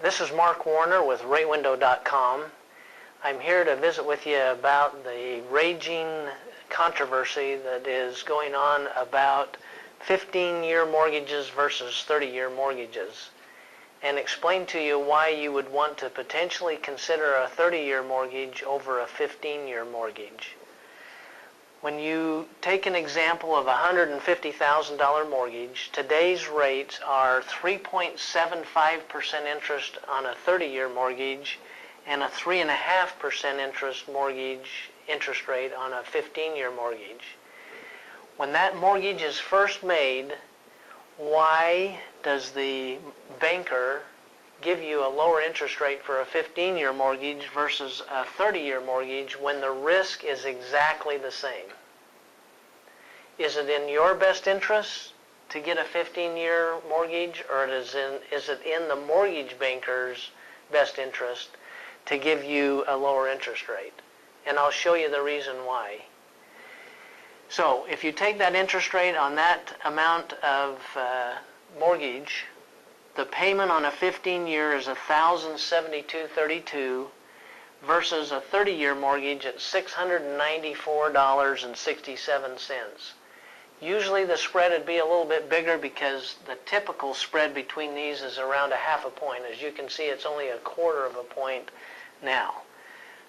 This is Mark Warner with RateWindow.com. I'm here to visit with you about the raging controversy that is going on about 15-year mortgages versus 30-year mortgages, and explain to you why you would want to potentially consider a 30-year mortgage over a 15-year mortgage. When you take an example of a $150,000 mortgage, today's rates are 3.75% interest on a 30-year mortgage and a 3.5% interest rate on a 15-year mortgage. When that mortgage is first made, why does the banker give you a lower interest rate for a 15-year mortgage versus a 30-year mortgage when the risk is exactly the same? Is it in your best interest to get a 15-year mortgage, or is it in the mortgage banker's best interest to give you a lower interest rate? And I'll show you the reason why. So if you take that interest rate on that amount of mortgage, the payment on a 15-year is $1,072.32 versus a 30-year mortgage at $694.67. Usually the spread would be a little bit bigger because the typical spread between these is around a half a point. As you can see, it's only a quarter of a point now.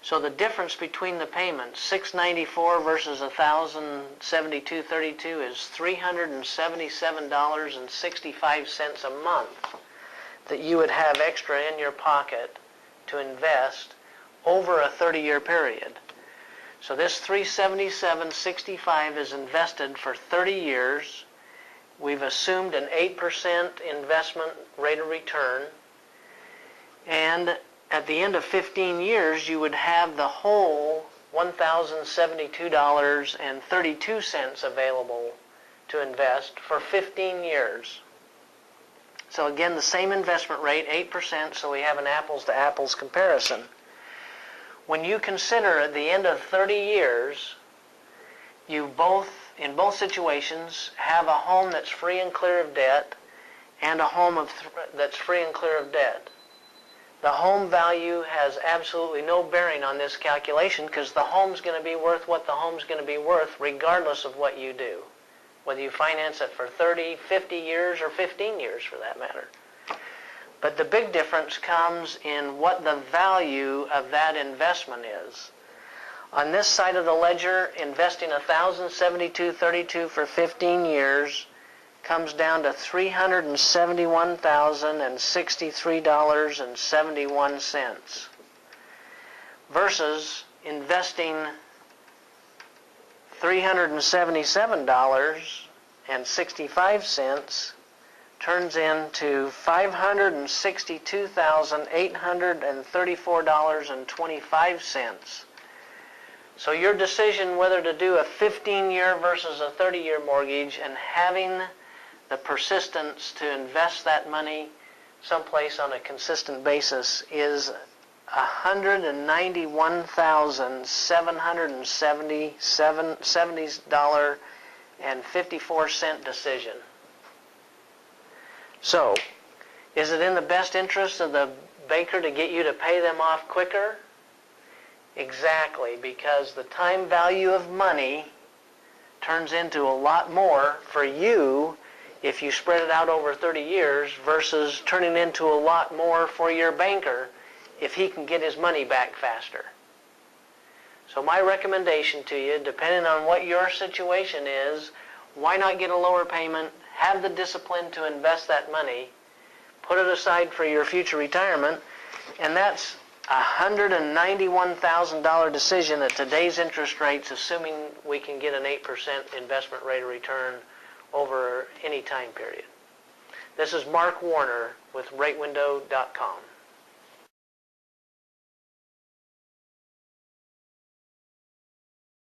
So the difference between the payments, $694 versus $1,072.32, is $377.65 a month that you would have extra in your pocket to invest over a 30-year period. So this $377.65 is invested for 30 years. We've assumed an 8% investment rate of return, and at the end of 15 years, you would have the whole $1,072.32 available to invest for 15 years. So again, the same investment rate, 8%, so we have an apples-to-apples comparison. When you consider at the end of 30 years, you in both situations, have a home that's free and clear of debt and a home that's free and clear of debt. The home value has absolutely no bearing on this calculation because the home's going to be worth what the home's going to be worth regardless of what you do, whether you finance it for 30, 50 years, or 15 years for that matter. But the big difference comes in what the value of that investment is. On this side of the ledger, investing $1,072.32 for 15 years comes down to $371,063.71 versus investing $377.65 turns into $562,834.25. So your decision whether to do a 15-year versus a 30-year mortgage and having the persistence to invest that money someplace on a consistent basis is $191,770.54 decision. So, is it in the best interest of the banker to get you to pay them off quicker? Exactly, because the time value of money turns into a lot more for you if you spread it out over 30 years versus turning into a lot more for your banker if he can get his money back faster. So my recommendation to you, depending on what your situation is, why not get a lower payment, have the discipline to invest that money, put it aside for your future retirement, and that's a $191,000 decision at today's interest rates, assuming we can get an 8% investment rate of return over any time period. This is Mark Warner with RateWindow.com.